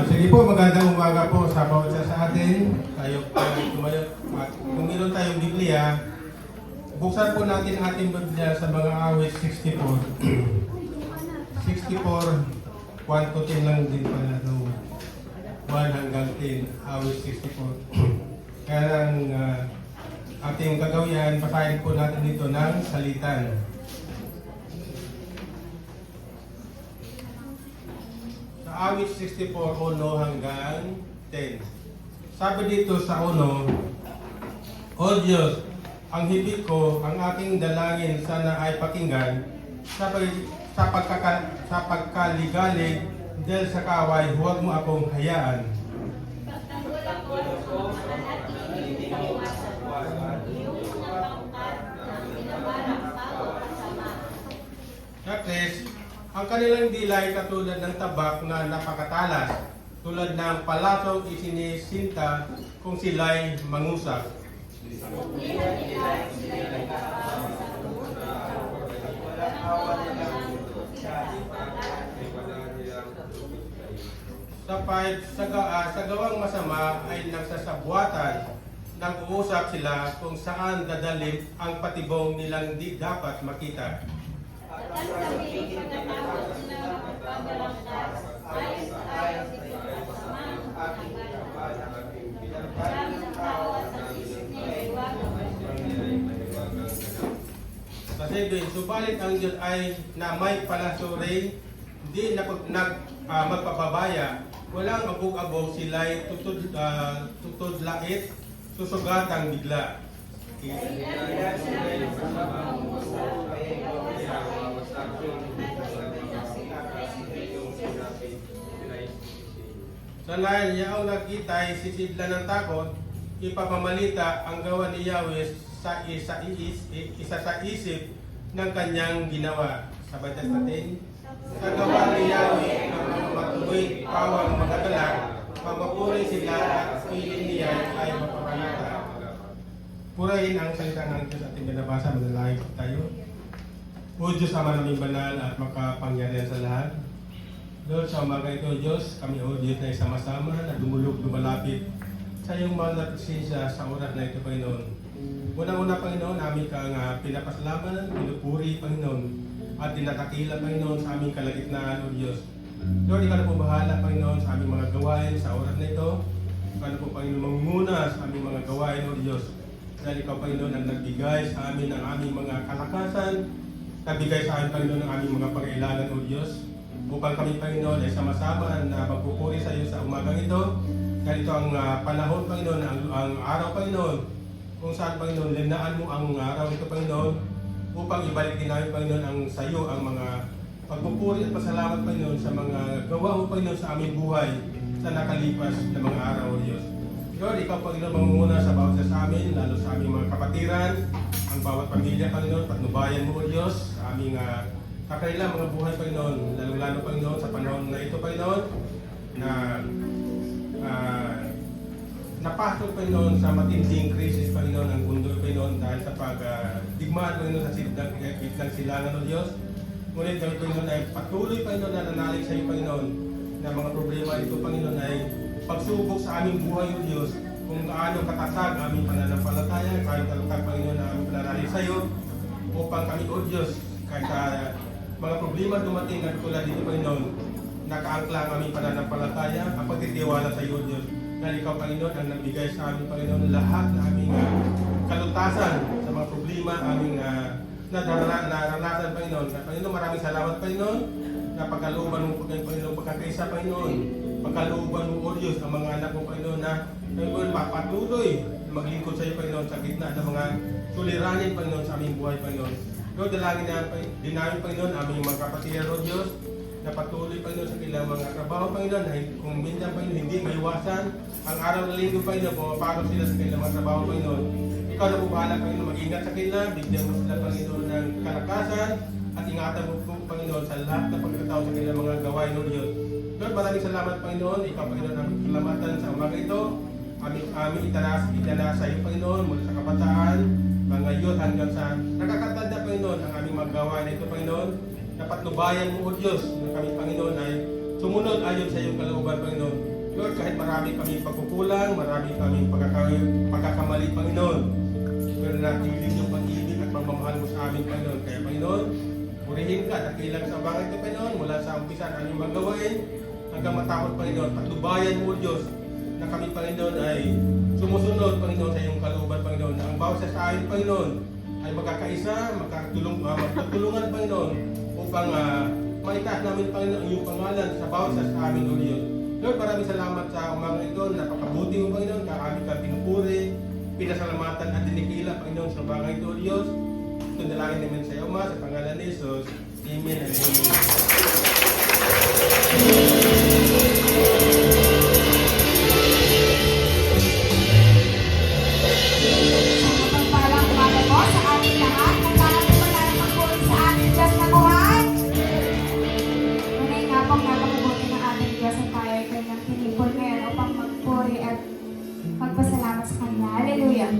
Sige po, magandang umaga po sa bawat isa sa atin. Tayo po ay tumayo. At kung meron tayong Biblia, buksan po natin ating Biblia sa mga awit 64. 64, 1 to 10 lang din pala. No? 1 hanggang 10, awit 64. Kaya lang ating gagawin, basahin po natin dito ng salitan. Awit 64, 1 hanggang 10. Sabi dito sa 1, O Diyos, ang hibig ko, ang aking dalangin sana ay pakinggan sa pagkaligalig dahil sa kaway, huwag mo akong hayaan. Nakres, ang kanilang dilay katulad ng tabak na napakatalas, tulad ng palasong isinisinta kung sila'y mangusap. Sa gawang masama ay nagsasabwatan, nag-uusap sila kung saan dadalhin ang patibong nilang di dapat makita. Kasi doon, subalit ang Diyos ay na may palasuri, di magpapabaya, walang abog-abog, sila'y tutudlait, susugatang bigla. Sanayan niya ang nakita'y sisidla ng takot, ipamamalita ang gawa ni Yahweh sa isip ng kanyang ginawa. Sabay natin. Sa gawa ni Yahweh ang matuloy pawang magagalak, pagpapuri sila at piling niya ay mapapanata. Purahin ang salita ng Diyos ating binabasa, manalangin tayo. O Diyos, Ama naming banal at makapangyarihan sa lahat. Lord, sa umaga ito, Diyos, kami o Diyos na sama-sama na lumalapit sa iyong mahal na presensya sa oras na ito, Panginoon. Unang-una, Panginoon, aming kang pinapaslaman, pinupuri, Panginoon, at tinatakila, Panginoon, sa aming kalagitnaan, O Diyos. Lord, ikaw na po bahala, Panginoon, sa aming mga gawain sa oras na ito. Ikaw na po, Panginoon, mangunguna sa aming mga gawain, O Diyos. Dahil ikaw, Panginoon, ang nagbigay sa amin ng aming mga kalakasan, nagbigay sa amin, Panginoon, ng aming mga pangailangan, O Diyos. Upang kami, Panginoon, ay sama-sama na magpupuri sa iyo sa umagang ito. Dahil ito ang panahon, Panginoon, ang araw, Panginoon, kung saan, Panginoon, linaan mo ang araw ito, Panginoon, upang ibalik din namin, Panginoon, ang sa iyo ang mga pagpupuri at pasalamat, Panginoon, sa mga gawa mo, Panginoon, sa aming buhay sa nakalipas na mga araw, O Diyos. Lord, ikaw, Panginoon, mangunguna sa bawat sa amin, lalo sa aming mga kapatiran, ang bawat pamilya, Panginoon, patnubayan mo, O Diyos, sa aming kakailang mga buhay, Panginoon, lalong-lalo, Panginoon, sa panahon na ito, Panginoon, na napasok, Panginoon, sa matinding krisis, Panginoon, ang mundo, Panginoon, dahil sa pagdigmaan, Panginoon, sa biglang silangan, O Diyos. Ngunit kami, Panginoon, ay patuloy, Panginoon, na nanalig sa iyo, Panginoon, na mga problema ito, Panginoon, ay pagsubok sa aming buhay, O Diyos, kung gaano katatag aming pananampalataya, kahit katatag, Panginoon, na aming pananalig sa iyo, upang kami, O Diyos, kahit mga problema dumating na tulad dito, Panginoon, nakaangkla ang aming pananampalataya, ang pagtitiwala sa iyo, Diyos. Dahil ikaw, Panginoon, ang nagbigay sa amin, Panginoon, lahat na aming kalutasan sa mga problema, aming naranasan, Panginoon. Panginoon, maraming salamat, Panginoon, na pagkalooban mo, Panginoon, pagkakaisa, Panginoon, pagkalooban mo, O Diyos, ang mga anak mo, Panginoon, na Panginoon, mapatuloy na maglingkod sa iyo, Panginoon, sa gitna ng mga suliranin, Panginoon, sa aming buhay, Panginoon. Lord, dalangin din namin, Panginoon, aming mga kapatiran, O Diyos, na patuloy, Panginoon, sa kanilang mga trabaho, Panginoon, na kung minsan, Panginoon, hindi maiwasan ang araw ng linggo, Panginoon, pumapasok sila sa kanilang mga trabaho, Panginoon. Ikaw na po bahala, Panginoon, mag-ingat sa kanila, bigyan mo sila, Panginoon, ng kalakasan, at ingatan mo po, Panginoon, sa lahat na pagkatao sa kanilang mga gawain, O Diyos. Lord, maraming salamat, Panginoon, ikaw, Panginoon, aming salamatan sa umaga ito, aming itanas sa iyo, Panginoon, mula sa kabataan, mga youth hanggang sa nakakatanda, Panginoon, ang aming magawa na ito, Panginoon. Napatnubayan mo, O Diyos, na kami, Panginoon, ay sumunod ayon sa iyong kalooban, Panginoon. Lord, kahit marami kaming pagkukulang, marami kaming pagkakamali, Panginoon, pero natiling yung pag-ibig at pagmamahal mo sa amin, Panginoon. Kaya, Panginoon, purihin ka, dakilang sa bagay ito, Panginoon, mula sa umpisa na aming magawain, hanggang matapos, Panginoon, patnubayan mo, Diyos, na kami, Panginoon, ay sumusunod, Panginoon, sa iyong kalooban, Panginoon, na ang bawat sa amin, Panginoon, ay magkakaisa, magtutulungan, Panginoon, upang maitaas namin, Panginoon, ang iyong pangalan sa bawat sa amin, O Diyos. Lord, maraming salamat sa umaga ito, napakabuti mo, Panginoon, kami ka pinupuri, pinasalamatan at dinikila, Panginoon, sa bagay ito, O Diyos. Ito nalangin namin sa iyo, Ma, sa pangalan ni Jesus. Amen and amen. Pagpalang umaga po sa ating lahat. Nagkakaroon po na naman po sa ating Diyos na buhay. Tunay nga pong napakabuti ng ating Diyos at tayo ay kanyang pinipol ngayon upang magpuri at magpasalamat sa Kanya. Hallelujah!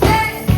Hey!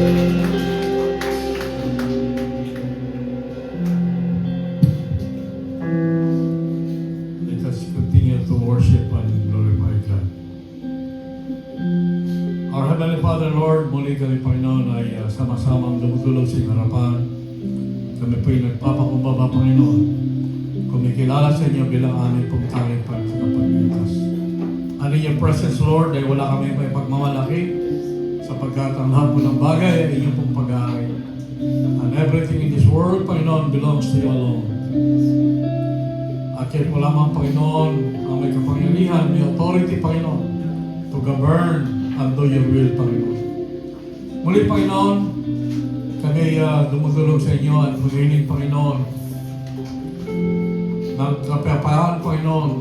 Let us continue to worship and glorify God. Our Heavenly Father, Lord, muli kami, Panginoon, ay sama-samang dumudulog sa iyong harapan. Kami po'y nagpapakumbaba, Panginoon. Kumikilala sa inyo bilang aming pong tanging pagkakapagligtas. And in your presence, Lord, ay wala kami may pagmamalaki sapagkat ang lahat po ng bagay ay inyong pong pag-aari. And everything in this world, Panginoon, belongs to you alone. At kayo po lamang, Panginoon, ang may kapangyarihan, may authority, Panginoon, to govern and do your will, Panginoon. Muli, Panginoon, kami dumudulog sa inyo at humiling, Panginoon, ng kapayapaan, Panginoon,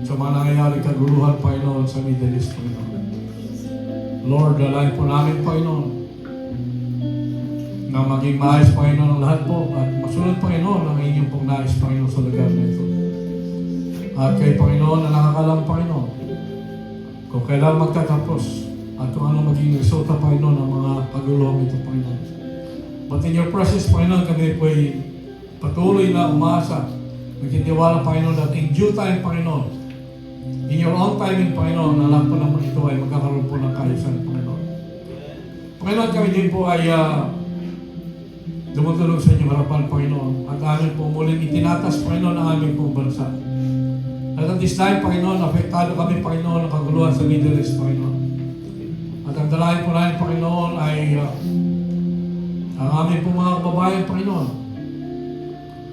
sa mga nangyayari kaguluhan, Panginoon, sa Middle East, Panginoon. Lord, dalayan po namin, Panginoon, na maging maayos, Panginoon, ang lahat po at masunod, Panginoon, ang inyong pong nais, Panginoon, sa lugar na ito. At kay Panginoon na nakakalam, Panginoon, kung kailan magtatapos at kung ano maging resulta, Panginoon, ng mga kaguluhan ito, Panginoon. But in your presence, Panginoon, kami po'y patuloy na umasa, nagtitiwala, Panginoon, that in due time, Panginoon, in your own timing, Panginoon, na lang po naman ito ay magkakaroon po ng kaayusan, Panginoon. Panginoon, kami din po ay dumutulog sa inyong harapan, Panginoon, at amin po muling itinatas, Panginoon, ang aming pong bansa. At at this time, Panginoon, apektado kami, Panginoon, ng kaguluhan sa Middle East, Panginoon. At ang dalayan po namin, Panginoon, ay ang aming pong mga kababayan, Panginoon,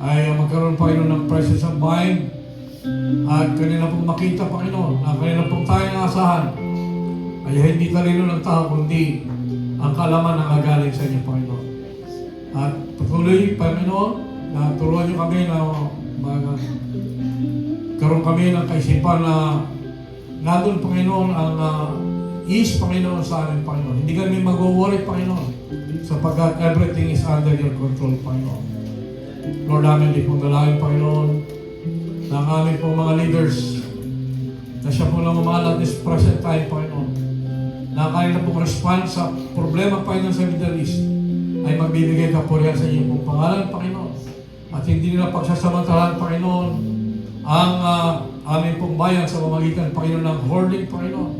ay magkaroon, Panginoon, ng presence of mind at kanila pong makita, Panginoon, na kanila pong tayong asahan ay hindi talino ng tao, kundi ang kalaman na gagaling sa inyo, Panginoon. At patuloy, Panginoon, na turuan niyo kami na karoon kami ng kaisipan na nandun, Panginoon, ang ease, Panginoon, sa amin, Panginoon. Hindi kami mag-worry, Panginoon, sapagkat everything is under your control, Panginoon. Lord, namin di pong dalangin, Panginoon, na ang aming pong mga leaders na siya po lang umalat this present time, Panginoon, na kanila pong response sa problema, Panginoon, sa Middle East ay magbibigay kapurihan sa inyo pong pangalan, Panginoon. At hindi nila pagsasamantalahan, Panginoon, ang aming pong bayan sa pamagitan, Panginoon, ng hoarding, Panginoon,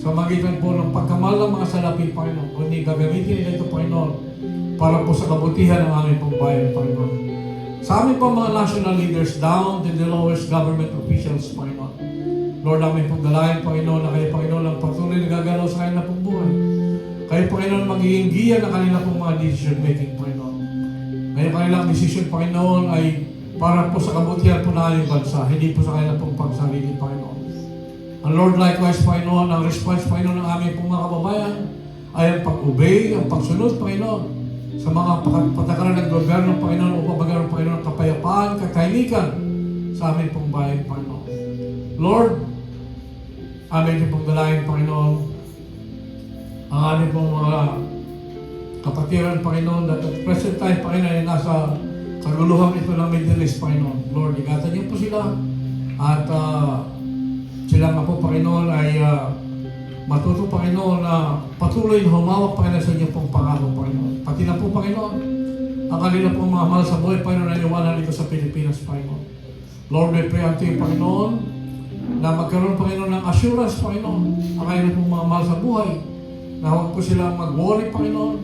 sa pamagitan po ng pagkamal ng mga salapi, Panginoon, kundi gagamitin nila ito, Panginoon, para po sa kabutihan ng aming pong bayan, Panginoon. Sa aming pong mga national leaders, down to the lowest government officials, Panginoon. Lord, aming pong dalayan, Panginoon, na kayo, Panginoon, ang patuloy na gagalaw sa kanila pong buhay. Kayo, Panginoon, magiging giya na kanila pong mga decision-making, Panginoon. Ngayon, kanilang decision, Panginoon, ay para po sa kabutihan po na aming bansa, hindi po sa kanila pong pagsarili, Panginoon. And Lord, likewise, Panginoon, ang response, Panginoon, ng aming pong mga kababayan ay ang pag-obey, ang pagsunod, Panginoon, sa mga patakaran ng gobyerno, Panginoon, upang magkaroon, Panginoon, ng kapayapaan, katahimikan sa aming pong bayan, Panginoon. Lord, amin pong dalayan, Panginoon, ang aming pong mga kapatiran, Panginoon, that at present time, Panginoon, ay nasa kaguluhan ito ng Middle East, Panginoon. Lord, ingatan niyo po sila at sila nga po, Panginoon, ay matuto, Panginoon, na patuloy na humawak, Panginoon, sa inyo pong pangako, Panginoon. Pati na po, Panginoon, ang kanila pong mga mahal sa buhay, Panginoon, na iwanan dito sa Pilipinas, Panginoon. Lord, we pray unto you, Panginoon, na magkaroon, Panginoon, ng assurance, Panginoon, ang kanila pong mga mahal sa buhay, na huwag po sila mag-worry, Panginoon,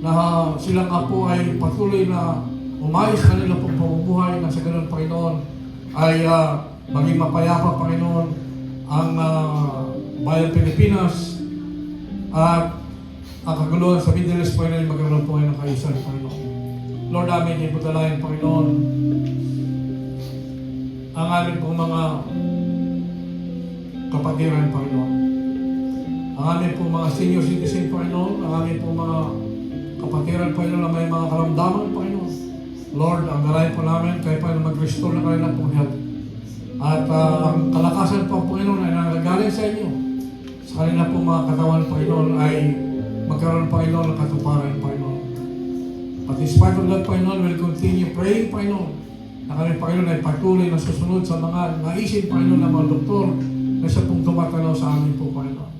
na sila nga po ay patuloy na umayos kanila pong pamumuhay, na sa ganun, Panginoon, ay maging mapayapa, Panginoon, ang bayan Pilipinas at ang kaguluhan sa Middle East, Panginoon, magkaroon po ng kaayusan, Panginoon. Lord, amin, iputalayan, Panginoon, ang amin pong mga kapatiran, Panginoon. Ang amin pong mga senior citizen, Panginoon, ang amin pong mga kapatiran, Panginoon, na may mga karamdaman, Panginoon. Lord, ang nalayan po namin, kayo pa na mag-restore na kanila pong health. At ang kalakasan po, Panginoon, ay nagagaling sa inyo. Sa kanila pong mga katawan, Panginoon, ay magkaroon, Panginoon, ng katuparan, Panginoon. But in spite of that, Panginoon, we'll continue praying, Panginoon, na kami, Panginoon, ay patuloy na susunod sa mga naisin, Panginoon, ng mga doktor na siya pong tumatanaw sa amin po, Panginoon.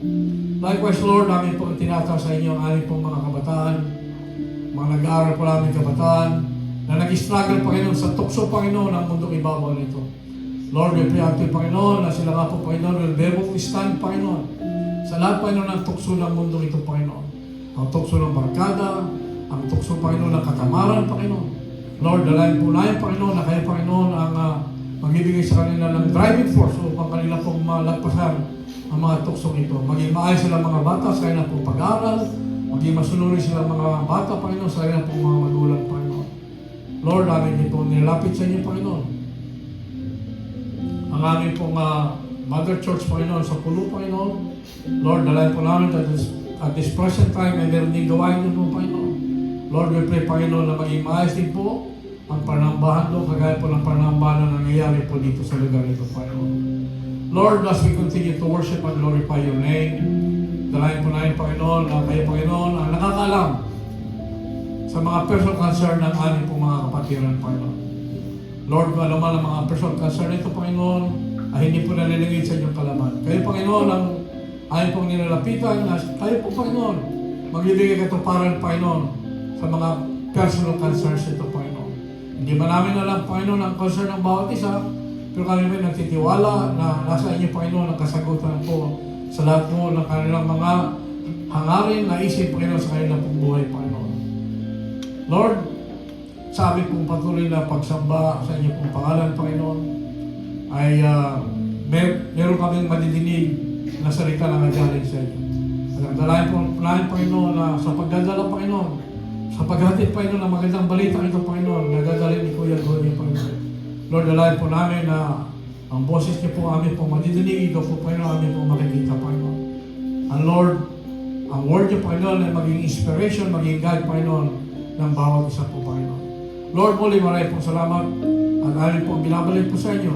Likewise, Lord, namin pong tinataas sa inyo ang aming pong mga kabataan, mga nag-aaral po namin kabataan, na nag-struggle, Panginoon, sa tukso, Panginoon, ng mundong ibabaw nito. Lord, we pray unto you, Panginoon, na sila nga po, Panginoon, will be able to stand, Panginoon, sa lahat, Panginoon, ng tukso ng mundong ito, Panginoon. Ang tukso ng barkada, ang tukso, Panginoon, ng katamaran, Panginoon. Lord, dalayan po na Panginoon, na kayo, Panginoon, ang magbibigay sa kanila ng driving force upang kanila pong malagpasan ang mga tuksong ito. Maging maayos sila mga bata sa kanilang pong pag-aaral, maging masunuri sila mga bata, Panginoon, sa kanilang pong mga magulang, Panginoon. Lord, amin ito nilapit sa inyo, Panginoon. Ang aming pong Mother Church, Panginoon, sa pulo, Panginoon. Lord, dalayan po namin at this present time, ay meron din gawain din po, Panginoon. Lord, we pray, Panginoon, na maging maayos din po ang panambahan doon, kagaya po ng panambahan na nangyayari po dito sa lugar ito, Panginoon. Lord, as we continue to worship and glorify your name, dalayan po namin, Panginoon, na kayo, Panginoon, ang nakakaalam sa mga personal concern ng aming pong mga kapatiran, Panginoon. Lord, kung ano man ang mga personal concern nito, Panginoon, ay hindi po nalilingid sa inyong kalaman. Kayo, Panginoon, ang aming pong nilalapitan, na kayo po, Panginoon, magbibigay katuparan, Panginoon, sa mga personal concerns nito, Panginoon. Hindi ba namin alam, Panginoon, ang concern ng bawat isa, pero kami may nagtitiwala na nasa inyo, Panginoon, ang kasagutan po sa lahat po ng kanilang mga hangarin na isip, Panginoon, sa kanilang pong buhay, Panginoon. Lord, sabi pong patuloy na pagsamba sa inyo pong pangalan, Panginoon, ay meron kaming madidinig na salita na nagaling sa inyo. At ang dalayan po namin, Panginoon, na sa pagdadala, Panginoon, sa paghatid, Panginoon, ng magandang balita ito, Panginoon, nagdadalhin ni Kuya Goni, Panginoon. Lord, dalayan po namin na ang boses niyo po amin po madidinig, ikaw po, Panginoon, amin po makikita, Panginoon. And Lord, ang word niyo, Panginoon, ay maging inspiration, maging guide, Panginoon, ng bawat isa po, Panginoon. Lord, muli maraming pong salamat at amin po binabalik po sa inyo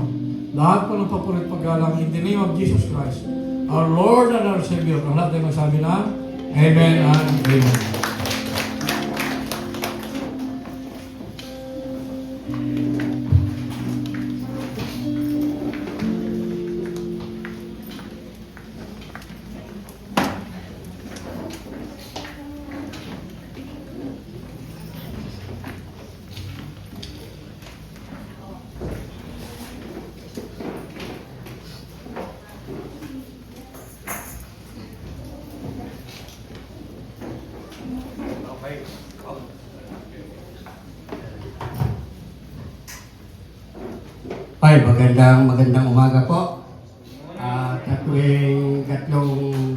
lahat po ng papurit paggalang in the name of Jesus Christ, our Lord and our Savior. Ang lahat ay magsabi na, Amen and Amen. Ay, magandang umaga po. Sa tuwing tatlong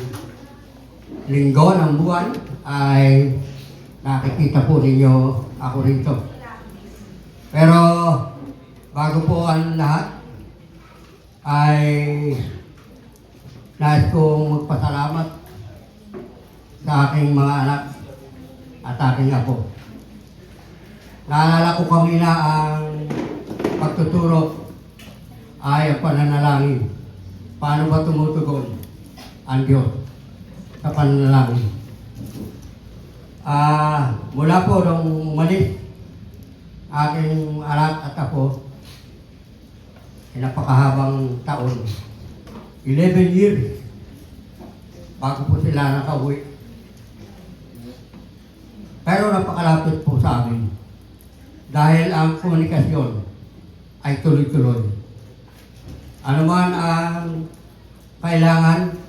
linggo ng buwan ay nakikita po ninyo ako rito. Pero bago po ang lahat ay nais kong magpasalamat sa aking mga anak at aking apo. Naalala ko kanina ang pagtuturo ay ang pananalangin. Paano ba tumutugon ang Diyos sa pananalangin? Mula po nung umalis aking anak at ako, napakahabang taon, 11 years bago po sila nakauwi. Pero napakalapit po sa amin dahil ang komunikasyon ay tuloy-tuloy. Ano man ang kailangan,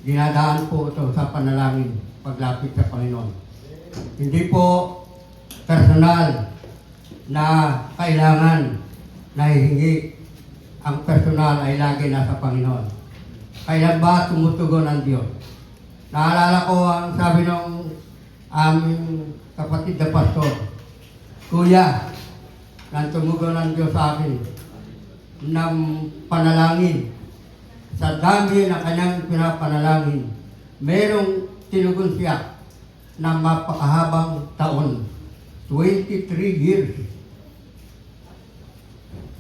dinadaan po ito sa panalangin paglapit sa Panginoon. Hindi po personal na kailangan na hihingi. Ang personal ay lagi nasa Panginoon. Kailan ba tumutugon ang Diyos? Naalala ko ang sabi ng aming kapatid na pastor, Kuya, nang tumugon ang Diyos sa akin ng panalangin. Sa dami na kanyang pinapanalangin, merong tinugon siya ng mapakahabang taon. 23 years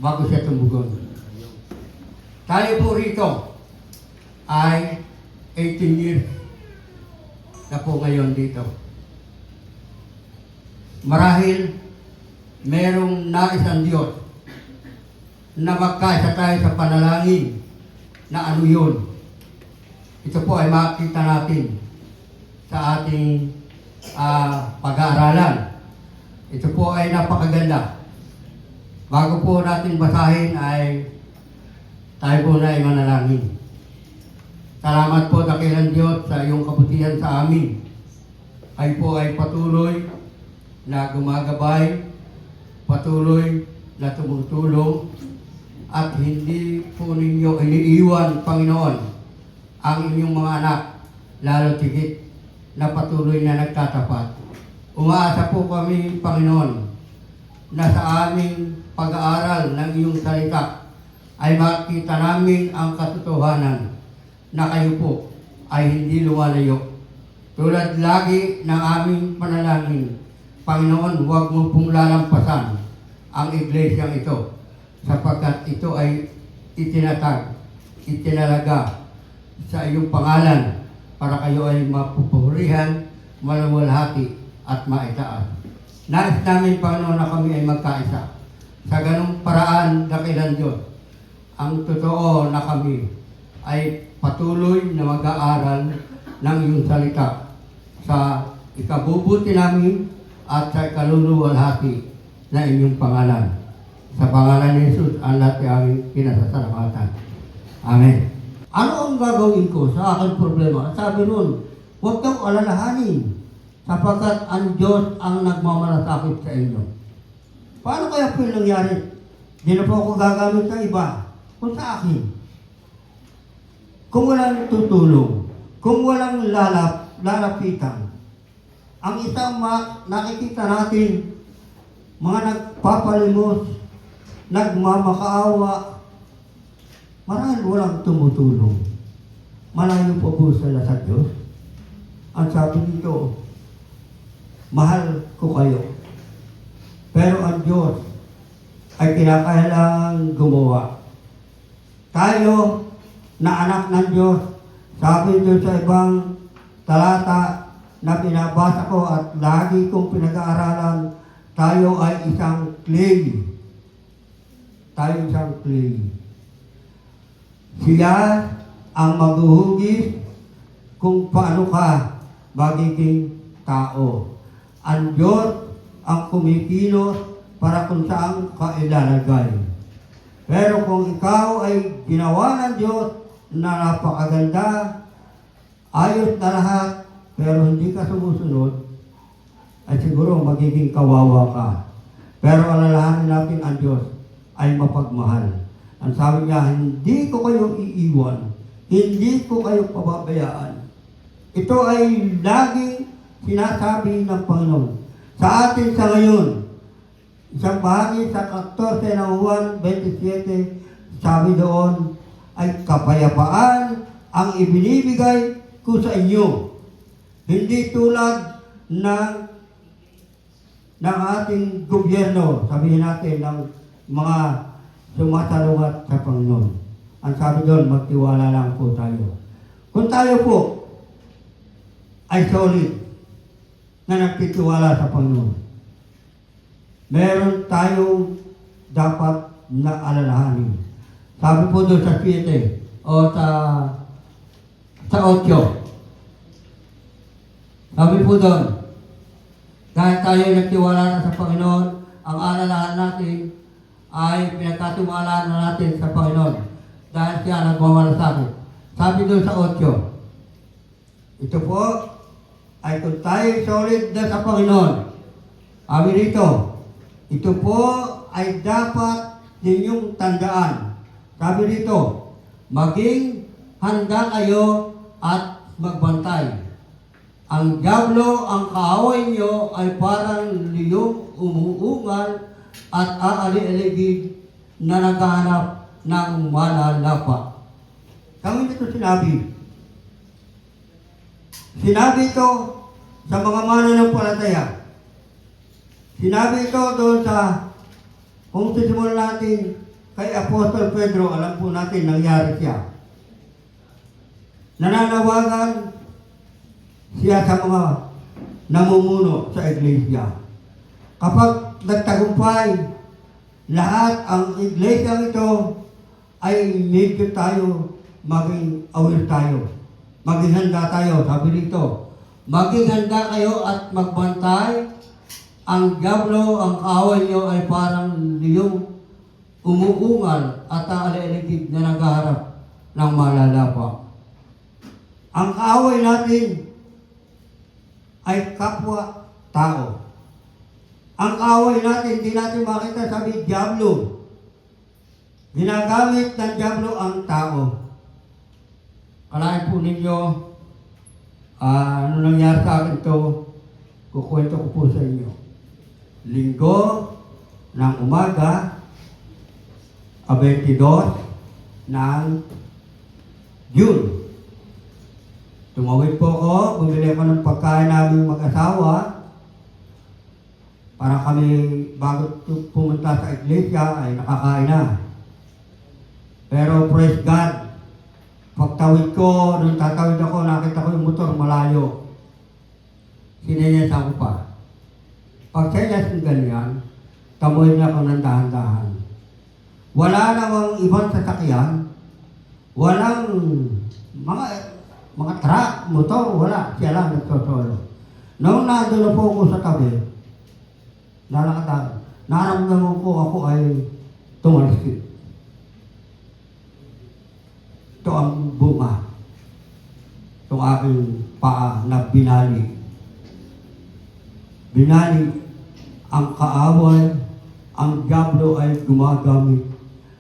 bago siya tumugon. Tayo po rito ay 18 years na po ngayon dito. Marahil merong nais ang Diyos na magkaisa tayo sa panalangin na ano yun. ito po ay makita natin sa ating pag-aaralan. Ito po ay napakaganda. Bago po natin basahin ay tayo po na ay manalangin. Salamat po dakilang Diyos sa iyong kabutihan sa amin. Ay po ay patuloy na gumagabay, patuloy na tumutulong, at hindi po ninyo iniiwan, Panginoon, ang inyong mga anak, lalo tigit na patuloy na nagtatapat. Umaasa po kami, Panginoon, na sa aming pag-aaral ng iyong salita ay makita namin ang katotohanan na kayo po ay hindi lumalayo. Tulad lagi ng aming panalangin, Panginoon, huwag mo pong lalampasan ang iglesyang ito, sapagkat ito ay itinatag, itinalaga sa iyong pangalan para kayo ay mapupurihan, maluwalhati at maitaas. Nais namin, Panginoon, na kami ay magkaisa. Sa ganung paraan, dakilang Diyos, ang totoo na kami ay patuloy na mag-aaral ng iyong salita sa ikabubuti namin at sa ikaluluwalhati na inyong pangalan. Sa pangalan ni Jesus, ang lahat ay aming pinasasalamatan. Amen. Ano ang gagawin ko sa aking problema? Sabi nun, huwag kang alalahanin, sapagkat ang Diyos ang nagmamalasakit sa inyo. Paano kaya po yung nangyari? Di na po ako gagamit sa iba, kung sa akin. Kung walang tutulong, kung walang lalapitan, ang isang nakikita natin, mga nagpapalimos, nagmamakaawa, marahil walang tumutulong. Malayo po po sila sa Diyos. Ang sabi dito, mahal ko kayo. Pero ang Diyos ay kinakailangan gumawa. Tayo na anak ng Diyos, sabi dito sa ibang talata na binabasa ko at lagi kong pinag-aaralan, tayo ay isang clay. Tayo isang clay. Siya ang maghuhugis kung paano ka magiging tao. Ang Diyos ang kumikilos para kung saan ka ilalagay. Pero kung ikaw ay ginawa ng Diyos na napakaganda, ayos na lahat, pero hindi ka sumusunod, ay siguro magiging kawawa ka. Pero alalahanin natin ang Diyos ay mapagmahal. Ang sabi niya, hindi ko kayo iiwan, hindi ko kayo pababayaan. Ito ay laging sinasabi ng Panginoon sa atin sa ngayon. Isang bahagi sa 14 ng Juan 27, sabi doon, ay kapayapaan ang ibinibigay ko sa inyo. Hindi tulad ng ating gobyerno, sabihin natin, ng mga sumasalungat sa Panginoon. Ang sabi doon, magtiwala lang po tayo. Kung tayo po ay solid na nagtitiwala sa Panginoon, meron tayong dapat na alalahanin. Sabi po doon sa 7 o sa 8. Sabi po doon, dahil tayo nagtiwala na sa Panginoon, ang alalahan natin ay pinagkatiwalaan na natin sa Panginoon dahil siya nagmamalasakit. Sabi doon sa 8, ito po ay kung tayo solid na sa Panginoon. Sabi dito, ito po ay dapat ninyong tandaan. Sabi dito, maging handa kayo at magbantay. Ang diablo, ang kaaway nyo ay parang liyong umuungal at aali-aligid na naghahanap ng malalapa. Kami dito sinabi. Sinabi ito sa mga mananampalataya. Sinabi ito doon sa, kung sisimulan natin kay Apostol Pedro, alam po natin nangyari siya. Nananawagan siya sa mga namumuno sa iglesia. Kapag nagtagumpay, lahat ang iglesia ito ay medyo tayo maging aware tayo. maging handa tayo. Sabi dito, maging handa kayo at magbantay. Ang diablo, ang kaaway nyo ay parang liyong umuungal at aaliligid na naghaharap ng malalapa. Ang kaaway natin ay kapwa-tao. Ang kaaway natin, hindi natin makita, sabi, diablo. Ginagamit ng diablo ang tao. Kalahin po ninyo, ano nangyari sa akin ito, kukwento ko po sa inyo. Linggo ng umaga, 22 ng June. Tumawid po ako, bumili ako ng pagkain namin mag-asawa para kami bago pumunta sa iglesia ay nakakain na. Pero praise God, pagtawid ko, nung tatawid ako, nakita ko yung motor malayo. Sinenyas ako pa. Pag senyas ng ganyan, tamuhin niya ako ng dahan-dahan. Wala namang ibang sasakyan, walang mga truck, motor, wala. Siya lang nagsosolo. Noong nandun na po ako sa tabi, naramdaman ko ako ay tumalsik. Ito ang bunga. Ito aking paa na binali. Binali ang kaaway, ang diablo ay gumagamit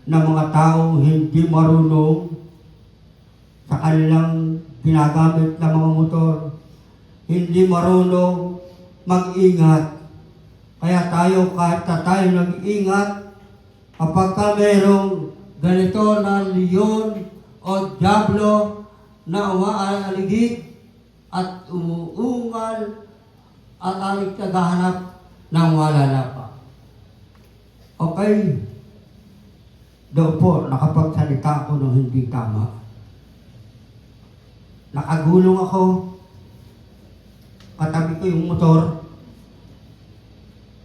ng mga taong hindi marunong sa kanilang ginagamit na mga motor, hindi marunong mag-ingat. Kaya tayo, kahit na tayo nag-ingat, kapag ka merong ganito na leon o diablo na umaaligid at umuungal at alig naghahanap ng malalapa. Okay. Doon po, nakapagsalita ako ng hindi tama. Nakagulong ako. Katabi ko yung motor.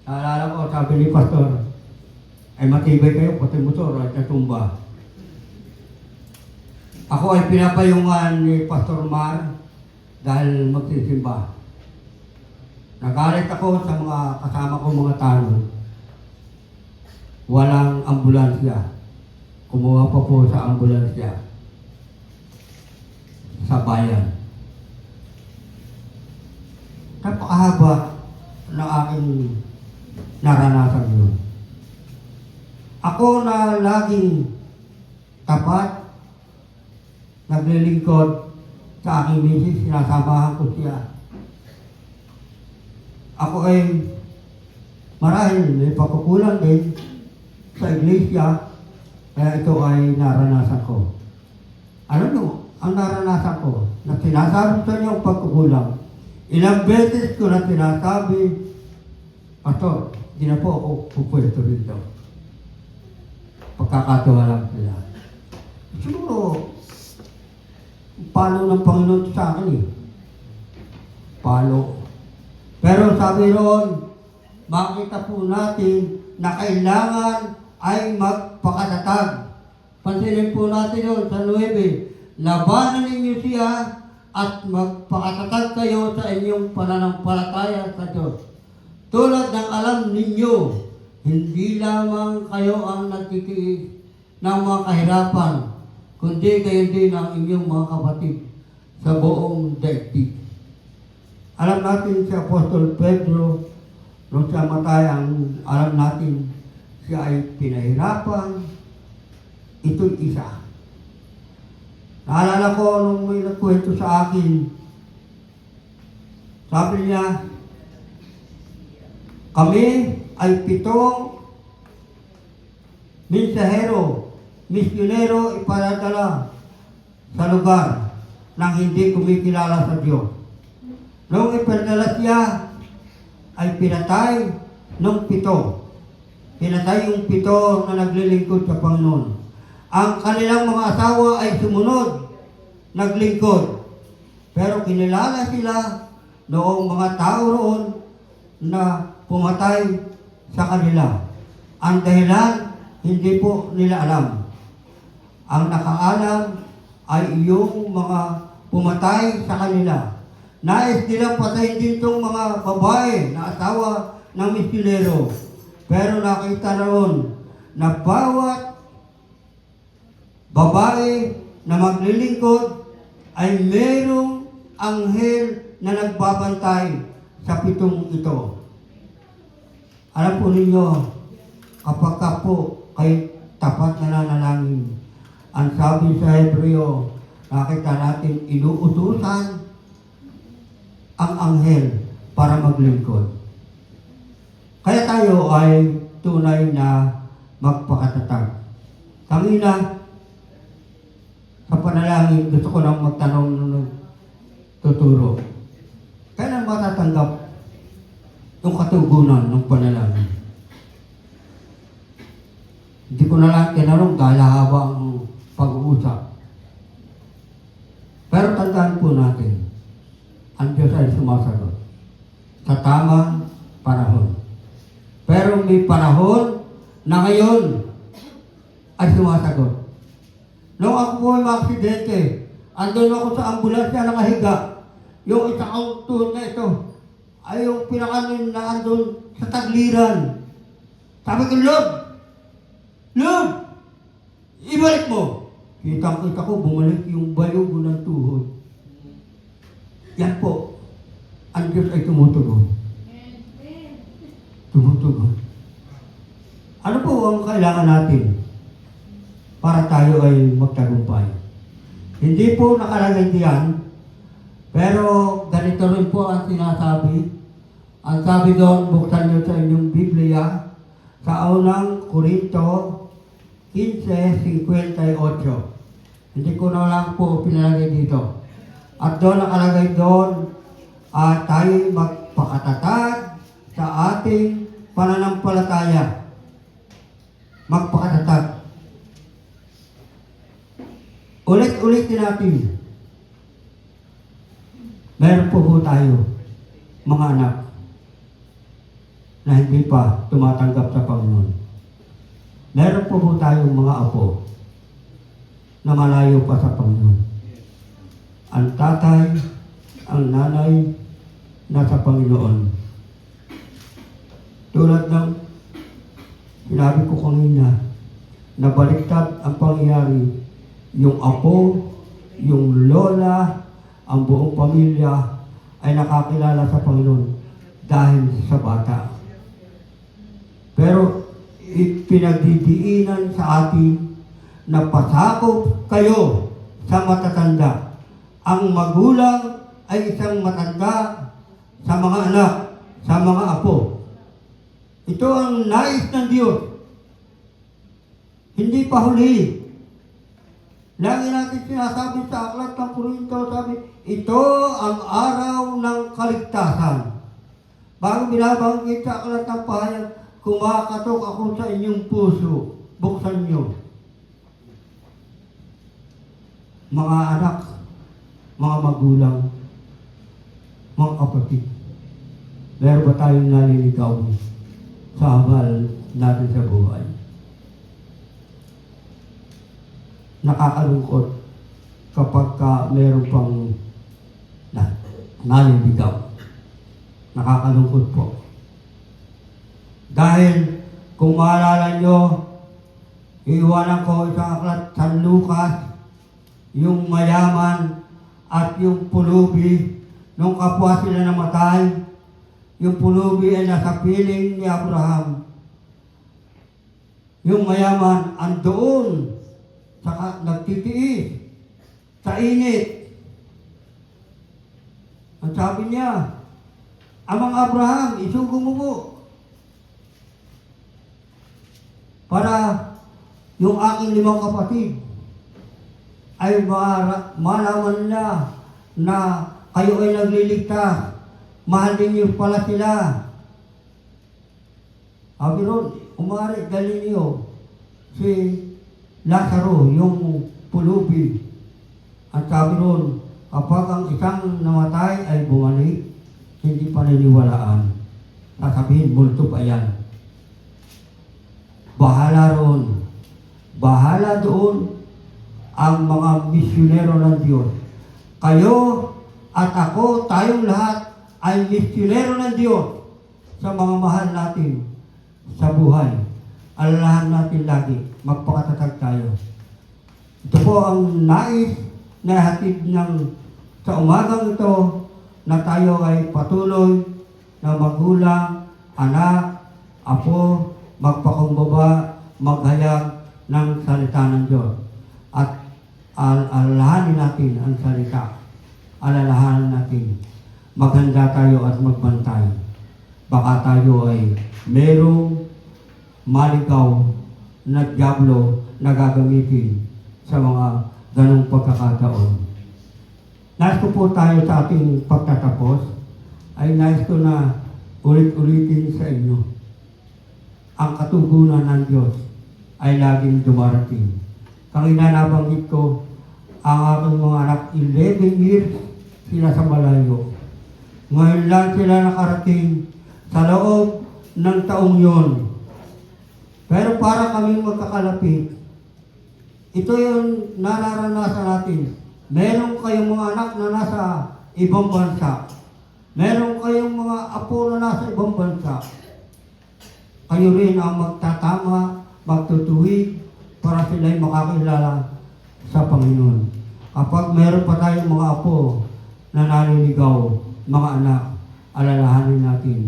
Naalala ko, sabi ni Pastor, ay matibay kayo, pati motor ay natumba. Ako ay pinapayungan ni Pastor Mar dahil magsisimba. Nagalit ako sa mga kasama ko mga tanong. Walang ambulansya. Kumuha pa po sa ambulansya sa bayan. Napakahaba ng aking naranasan yun. Ako na laging tapat, naglilingkod sa aking misis, sinasamahan ko siya. Ako ay marahil may pagkukulang din sa iglesia, kaya ito ay naranasan ko. Ano nyo, ang naranasan ko, na sinasabi sa inyo ang pagkukulang, ilang beses ko na sinasabi, Pastor, di na po ako pupwesto rito. Pagkakatawa lang sila. Siguro, palo ng Panginoon sa akin eh. Palo. Pero sabi roon, makita po natin na kailangan ay magpakatatag. Pansinin po natin yun sa 9, labanan ninyo siya at magpakatatag kayo sa inyong pananampalataya sa Diyos. Tulad ng alam ninyo, hindi lamang kayo ang nagtitiis ng mga kahirapan, kundi kayo din ang inyong mga kapatid sa buong daigdig. Alam natin si Apostol Pedro, nung siya matay, ang alam natin, siya ay pinahirapan. Ito'y isa. Naalala ko nung may nagkwento sa akin, sabi niya, kami ay 7 misyonero iparadala sa lugar nang hindi kumikilala sa Diyos. Nung ipadala siya, ay pinatay ng 7. Pinatay yung 7 na naglilingkod sa Panginoon. Ang kanilang mga asawa ay sumunod, naglingkod. Pero kinilala sila noong mga tao roon na pumatay sa kanila. Ang dahilan, hindi po nila alam. Ang nakaalam ay yung mga pumatay sa kanila. Nais nilang patayin din itong mga babae na asawa ng misyonero. Pero nakita roon na bawat babae na maglilingkod ay merong anghel na nagbabantay sa pitong ito. Alam po ninyo, kapag ka po kay tapat na nanalangin, ang sabi sa Hebreo, nakita natin inuutusan ang anghel para maglingkod. Kaya tayo ay tunay na magpakatatag. Kanina, sa panalangin, gusto ko nang magtanong ng tuturo. Kailan matatanggap yung katugunan ng panalangin? Hindi ko na lang tinanong dahil haba ang pag-uusap. Pero tandaan po natin, ang Diyos ay sumasagot sa tamang panahon. Pero may panahon na ngayon ay sumasagot. Nung ako po ay maaksidente, andun ako sa ambulansya nakahiga. Yung isang auto na ito ay yung pinakanin na andun sa tagliran. Sabi ko, Lord, ibalik mo. Kitang-kita ko, bumalik yung bayugo ng tuhod. Yan po, ang Diyos ay tumutugon. Tumutugon. Ano po ang kailangan natin para tayo ay magtagumpay? Hindi po nakalagay diyan, pero ganito rin po ang sinasabi. Ang sabi doon, buksan nyo sa inyong Biblia, sa unang Korinto 15:58. Hindi ko na lang po pinalagay dito. At doon nakalagay doon, tayo'y magpakatatag sa ating pananampalataya. Magpakatatag. Ulit-ulitin natin. Meron po tayo, mga anak, na hindi pa tumatanggap sa Panginoon. Meron po tayong mga apo na malayo pa sa Panginoon. Ang tatay, ang nanay, nasa Panginoon. Tulad ng sinabi ko kanina, na baliktad ang pangyayari, yung apo, yung lola, ang buong pamilya ay nakakilala sa Panginoon dahil sa bata. Pero ipinagdidiinan sa atin na pasakop kayo sa matatanda. Ang magulang ay isang matanda sa mga anak, sa mga apo. Ito ang nais ng Diyos. Hindi pa huli. Lagi natin sinasabi sa aklat ng Korinto, sabi, ito ang araw ng kaligtasan. Bago binabanggit sa aklat ng pahayag, kumakatok ako sa inyong puso. Buksan nyo. Mga anak, mga magulang, mga kapatid, meron ba tayong naliligaw sa habal natin sa buhay? Nakakalungkot kapag meron pang naliligaw. Nakakalungkot po. Dahil kung maalala nyo, iiwanan ko isang aklat San Lucas, yung mayaman at yung pulubi, nung kapwa sila namatay, yung pulubi ay nasa piling ni Abraham. Yung mayaman andoon, saka nagtitiis sa init. Ang sabi niya, Amang Abraham, isugo mo po para yung aking 5 kapatid ay malaman nila na kayo ay nagliligtas. Mahal niyo pala sila. Sabi ron, umari, dali niyo si Lazaro, yung pulubi. At sabi ron, kapag ang isang namatay ay bumalik, hindi paniniwalaan. Sasabihin, multo pa yan. Bahala ron. Bahala doon ang mga misyonero ng Diyos Kayo at ako, tayong lahat ay misyonero ng Diyos sa mga mahal natin sa buhay. Alalahan natin lagi, magpakatatag tayo. Ito po ang nais na hatid sa umagang ito na tayo ay patuloy na magulang, anak, apo, magpakumbaba, maghayag ng salita ng Diyos. At alalahanin natin ang salita. Alalahanin natin. Maghanda tayo at magbantay. Baka tayo ay merong maligaw na dyablo na gagamitin sa mga ganong pagkakataon. Nais ko po tayo sa ating pagtatapos, ay nais ko na ulit-ulitin sa inyo. Ang katugunan ng Diyos ay laging dumarating. Kanina nabanggit ko, ang aking mga anak, 11 years sila sa malayo. Ngayon lang sila nakarating sa loob ng taong yon. Pero para kaming magkakalapit, ito yung nararanasan natin. Meron kayong mga anak na nasa ibang bansa. Meron kayong mga apo na nasa ibang bansa. Kayo rin ang magtatama, magtutuwid para sila'y makakilala sa Panginoon. Kapag meron pa tayong mga apo na naliligaw, mga anak, alalahanin natin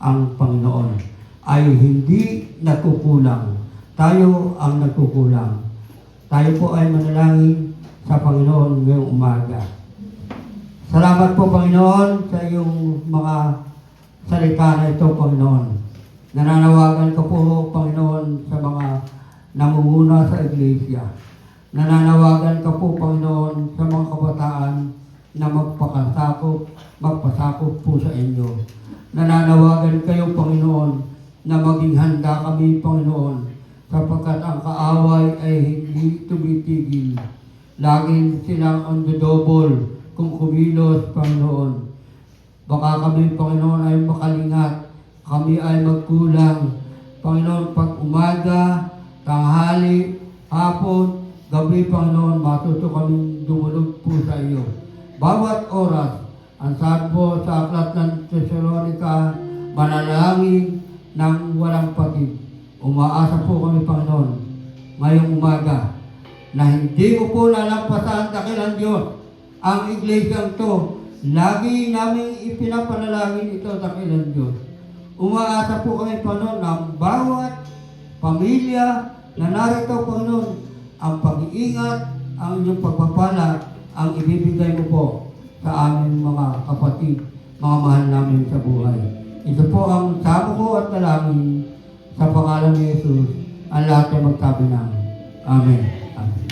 ang Panginoon ay hindi nagkukulang. Tayo ang nagkukulang. Tayo po ay manalangin sa Panginoon ngayong umaga. Salamat po, Panginoon, sa iyong mga salita na ito, Panginoon. Nananawagan ko po, Panginoon, sa mga namumuna sa iglesia. Nananawagan ka po, Panginoon, sa mga kabataan na magpasakop po sa inyo. Nananawagan kayo, Panginoon, na maging handa kami, Panginoon, sapagkat ang kaaway ay hindi tumitigil. Laging silang on the double kung kumilos, Panginoon. Baka kami, Panginoon, ay makalingat. Kami ay magkulang. Panginoon, pag umaga, tanghali, hapon, gabi, Panginoon, matuto kami dumulog po sa iyo. Bawat oras, ang sabi po sa aklat ng Thessalonica, manalangin ng walang pagid. Umaasa po kami, Panginoon, ngayong umaga, na hindi mo po lalampasan dakilang Diyos ang iglesyang to. Lagi namin ipinapanalangin ito dakilang Diyos. Umaasa po kami, Panginoon, ng bawat pamilya na narito, Panginoon, ang pag-iingat, ang inyong pagpapala, ang ibibigay mo po sa aming mga kapatid, mga mahal namin sa buhay. Ito po ang sabo ko at dalangin sa pangalan ni Jesus, ang lahat ay magsabi ng Amen. Amen.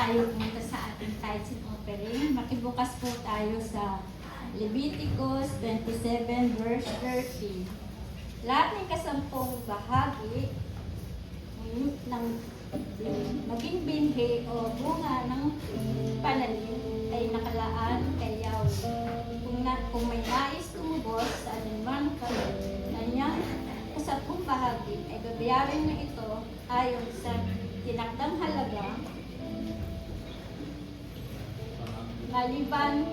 tayo pumunta sa ating tithes and offering. Makibukas po tayo sa Leviticus 27 verse 30. Lahat ng kasampung bahagi ng maging binhi o bunga ng pananim ay nakalaan kay Yahweh. Kung may nais tumubos sa anuman kanyang kasampung bahagi, ay babayarin na ito ayon sa tinakdang halaga maliban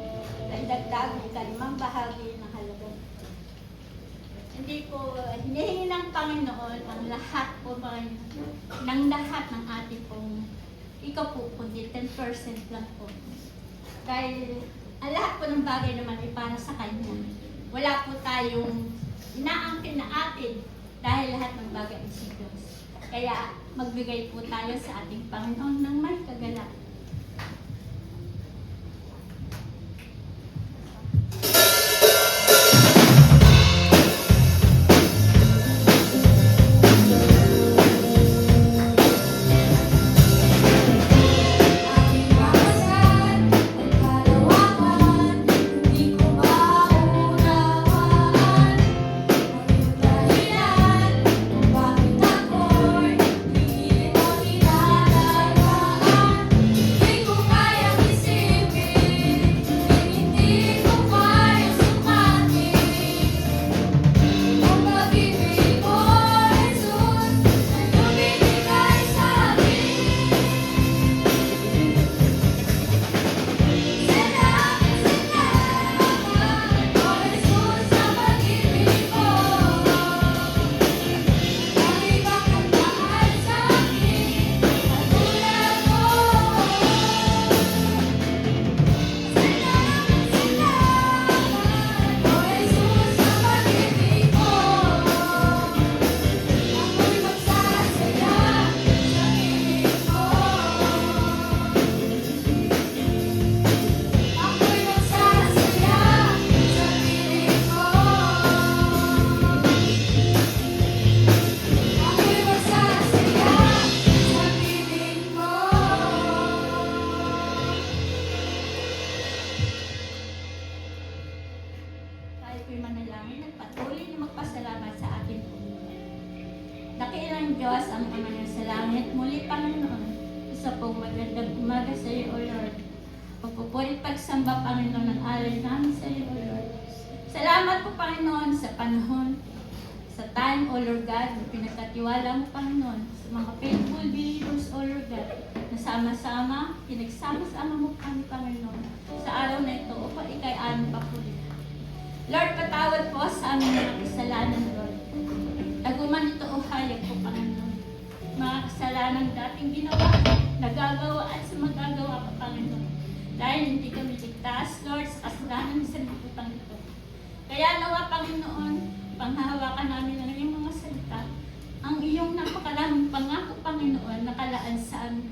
ay dagdag ng kalimang bahagi ng halaga. Hinihingi ng Panginoon ang lahat po ng lahat ng ating pong ikaw po, kundi 10% lang po. Dahil ang lahat po ng bagay naman ay para sa Kanya. Wala po tayong inaangkin na atin dahil lahat ng bagay ay si Diyos. Kaya magbigay po tayo sa ating Panginoon ng may kagalakan. Aking makasan, ang kalawakan, hindi ko maunawaan. Ang dahilan kung bakit ako'y hindi mo nilalayaan. Hindi ko kayang isipin, hindi ko kayang sukatin. Ang pag-ibig mo, Jesus, na iyong binigay sa akin. Salamat, O Jesus, sa pag-ibig mo. Ang ibang nagmahal sa akin, katulad mo. Salamat, O Jesus, sa pag-ibig mo. Ako'y magsasaya sa piling mo. Ako'y magsasaya sa piling mo. Ako'y magsasaya sa piling mo. Tayo po'y manalangin at patuloy na magpasalamat sa ating Panginoon. Dakilang Diyos ang Ama niya sa langit. Muli, Panginoon, isa pong magandang umaga sa iyo, O Lord. Pagpupulit pagsamba, Panginoon, ang alay namin sa iyo, O Lord. Salamat po, Panginoon, sa panahon, sa time, O Lord God, na pinagkatiwala mo, Panginoon, sa mga faithful believers, O Lord God, na sama-sama, pinagsama-sama mo kami, Panginoon, sa araw na ito upang ikay aming papulit. Lord, patawad po sa aming mga kasalanan, Lord. Taguman ito o hayag po, Panginoon. Mga kasalanan dating ginawa, nagagawa at sa magagawa pa, Panginoon. Dahil hindi kami ligtas, Lord, sa kasalanan sa liputang ito. Kaya nawa, Panginoon, panghahawakan namin ng iyong mga salita, ang iyong napakaraming pangako, Panginoon, nakalaan sa amin.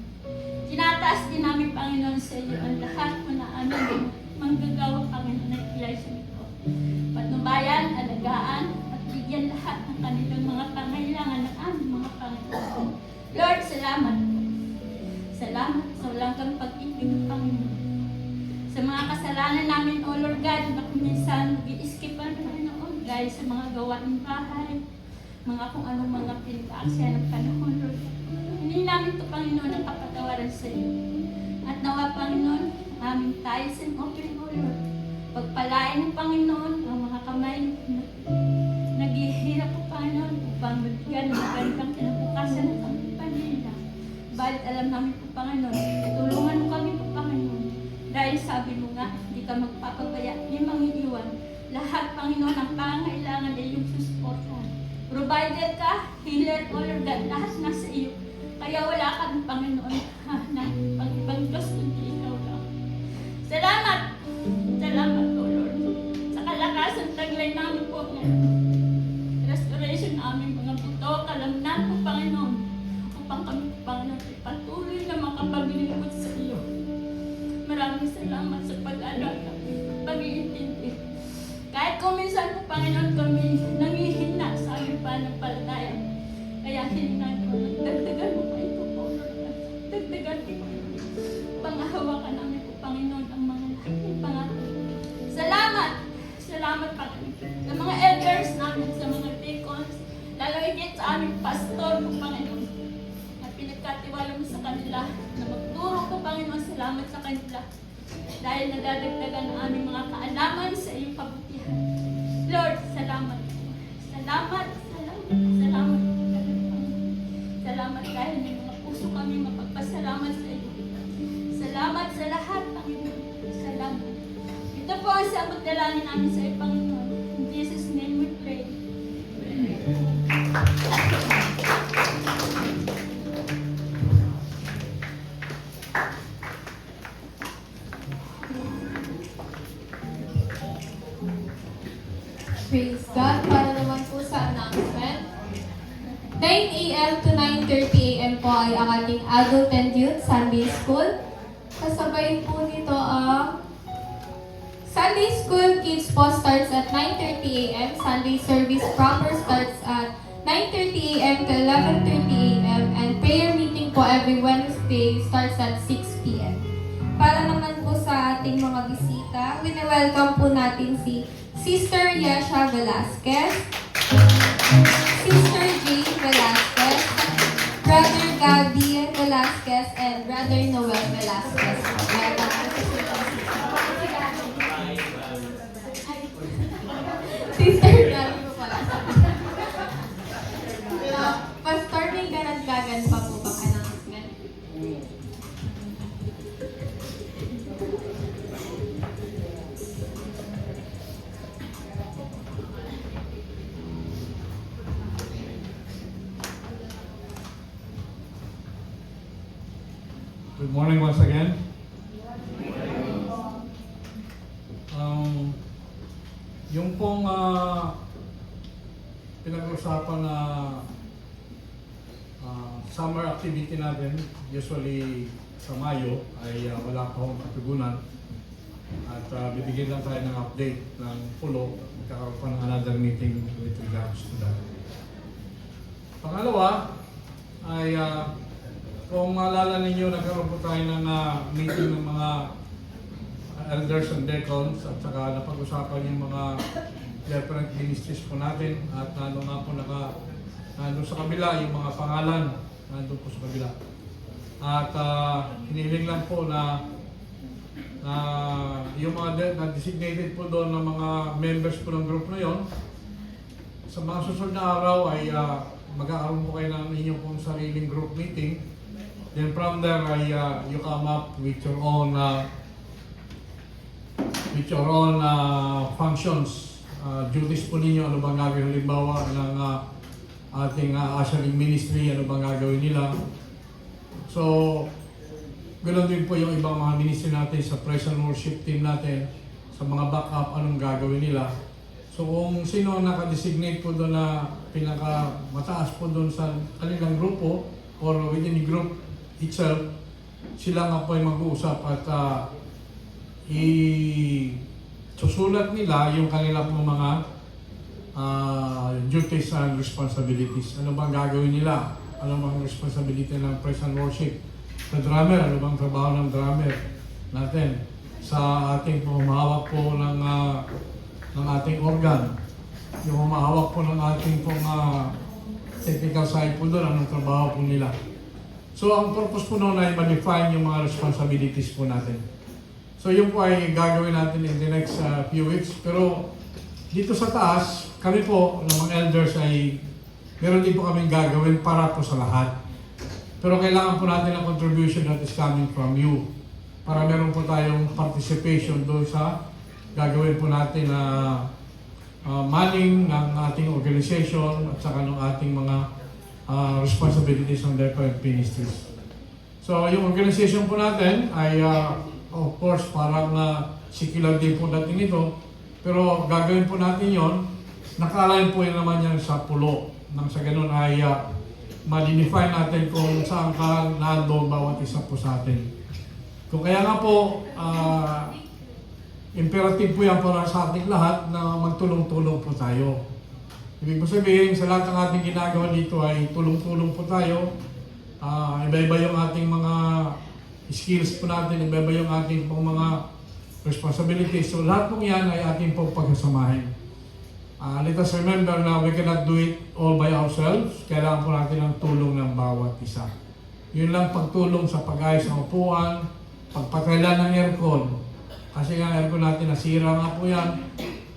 Tinataas din namin, Panginoon, sa iyo ang lahat mo na aming manggagawa, Panginoon, ng iglesia nito. Patnubayan, alagaan, at bigyan lahat ng kanilang mga pangailangan ng aming mga Panginoon. Lord, salamat. Salamat sa walang kang pag-ibig, Panginoon. Sa mga kasalanan namin, O Lord God, na kung minsan mag-i-skip ang Panginoon, dahil sa mga gawaing bahay, mga kung anong mga pinag-aaksaya ng panahon, Lord. Hindi namin ito, Panginoon, ang kapatawaran sa iyo. At nawa, Panginoon, aming tithes and offering, O Lord. Pagpalain ng Panginoon ang mga kamay na naghihirap po, Panginoon, upang magbigyan ng magandang kinabukasan ng kami pamilya. Balit alam namin po, Panginoon, tulungan mo kami po, Panginoon. Dahil sabi mo nga, hindi ka magpapabaya, hindi mangiiwan. Lahat, Panginoon, ang pangailangan ay yung susuportahan. Provided ka, healer, O Lord God, lahat nasa iyo. Kaya wala kang Panginoon na pag-ibang Diyos kundi ikaw lang. Salamat! Salamat, O Lord, sa kalakasan taglay namin po ngayon. Restoration namin mga buto, kalamnan po, Panginoon, upang kami po, Panginoon, ay patuloy na makapaglingkod sa iyo. Maraming salamat sa pag-alaga, pag-iintindi. Kahit kung minsan po, Panginoon, kami nangihina sa aming pananampalataya. Kaya hiningan ko, dagdagan mo pa ito po, Lord. Dagdagan mo pa ito. kanila na magturo ka, Panginoon. Salamat sa kanila. Dahil nadadagdagan ang aming mga kaalaman sa iyong kabutihan. Lord, salamat. Salamat, salamat, salamat. Salamat dahil may mga puso kami mapagpasalamat sa iyo. Salamat sa lahat, Panginoon. Salamat. Ito po ang sabot dalangin namin sa iyo, Panginoon. In Jesus' name we pray. Praise God. Para naman po sa announcement. 9 a.m. to 9:30 a.m. po ay ang ating Adult and Youth Sunday School. Kasabay po nito ang Sunday School Kids po starts at 9:30 a.m. Sunday Service proper starts at 9:30 a.m. to 11:30 a.m. And prayer meeting po every Wednesday starts at 6 p.m. Para naman po sa ating mga bisita, wini-welcome po natin si Sister Yesha Velasquez, Sister Jane Velasquez, Brother Gabby Velasquez, and Brother Noel Velasquez. Welcome po, Sister Gabby po pala. Pastor, may ganag-gagan pa po bang announcement? Good morning once again. Yung pong pinag-usapan na summer activity natin, usually sa Mayo, ay wala pa akong katugunan. At bibigyan lang tayo ng update ng pulo. Magkakaroon pa ng another meeting with regards to that. Pangalawa, ay kung maalala ninyo, nagkaroon po tayo ng meeting ng mga elders and deacons at saka napag-usapan yung mga different ministries po natin at nandun nga po nandun sa kabila yung mga pangalan, nandun po sa kabila. At hiniling lang po na yung mga na-designated po doon ng mga members po ng group na yon, sa mga susunod na araw ay magkakaroon po kayo ng inyong pong sariling group meeting. Then from there ay you come up with your own functions, duties po ninyo, ano bang gagawin halimbawa ng ating ushering ministry, ano bang gagawin nila. So, ganoon din po yung ibang mga ministry natin sa praise and worship team natin, sa mga backup, anong gagawin nila. So kung sino ang naka-designate po doon na pinaka-mataas po doon sa kanilang grupo or within the group itself, sila nga po ay mag-uusap at susulat nila yung kanila pong mga duties and responsibilities. Ano bang gagawin nila? Ano bang responsibility ng praise and worship? Sa drummer, ano bang trabaho ng drummer natin? Sa ating humahawak po ng ating organ, yung humahawak po ng ating pong technical side po doon, anong trabaho po nila. So ang purpose po noon ay ma-define yung mga responsibilities po natin. So yun po ay gagawin natin in the next few weeks. Pero dito sa taas, kami po ng mga elders ay meron din po kaming gagawin para po sa lahat. Pero kailangan po natin ng contribution that is coming from you. Para meron po tayong participation doon sa gagawin po natin na manning ng ating organization at saka ng ating mga responsibilities ng different ministries. So yung organization po natin ay of course parang secular din po natin ito, pero gagawin po natin yon, nakalain po yun naman yan sa pulo. Nang sa ganun ay ma-define natin kung saan ka nando bawat isa po sa atin. Kung kaya nga po, imperative po yan para sa ating lahat na magtulong-tulong po tayo. Ibig po sabihin, sa lahat ng ating ginagawa dito ay tulong-tulong po tayo. Iba-iba yung ating mga skills po natin, iba-iba yung ating pong mga responsibilities. So lahat pong yan ay ating pong pagsasamahin. Let us remember na we cannot do it all by ourselves. Kailangan po natin ng tulong ng bawat isa. Yun lang pagtulong sa pag-ayos ng upuan, pagpatailan ng aircon. Kasi ang aircon natin nasira nga po yan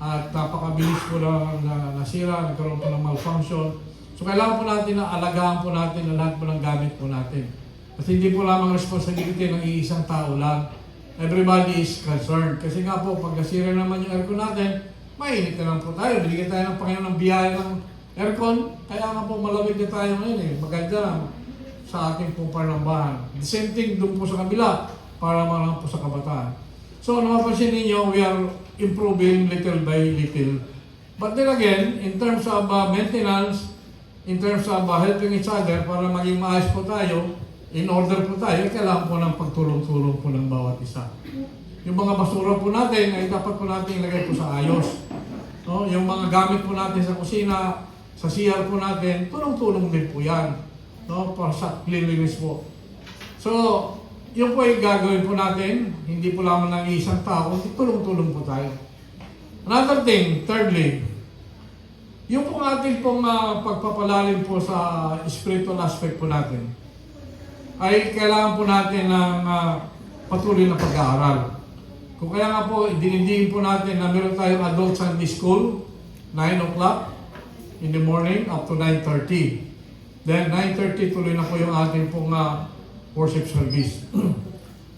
at napakabilis po na nasira, nagkaroon po ng malfunction. So kailangan po natin na alagaan po natin na lahat po ng gamit po natin. Kasi hindi po lamang responsibility ng iisang tao lang. Everybody is concerned. Kasi nga po, pag nasira naman yung aircon natin, mainit na lang po tayo. Binigyan tayo ng Panginoon ng biyaya ng aircon. Kaya nga po malamig na tayo ngayon eh. Maganda lang sa ating pong panambahan. The same thing doon po sa kabila para lang po sa kabataan. So napapansin ninyo, we are improving little by little. But then again, in terms of maintenance, in terms of helping each other para maging maayos po tayo, in order po tayo, kailangan po ng pagtulong-tulong po ng bawat isa. Yung mga basura po natin ay dapat po natin ilagay po sa ayos. No? Yung mga gamit po natin sa kusina, sa CR po natin, tulong-tulong din po yan. No? Para sa cleanliness po. So, yung po ay gagawin po natin, hindi po lamang ng isang tao, tulong-tulong po tayo. Another thing, thirdly, yung po ating pong pagpapalalim po sa spiritual aspect po natin, ay kailangan po natin ng patuloy na pag-aaral. Kung kaya nga po, dinidiin po natin na meron tayong adult Sunday school, 9 o'clock in the morning up to 9:30. Then 9:30 tuloy na po yung ating pong worship service.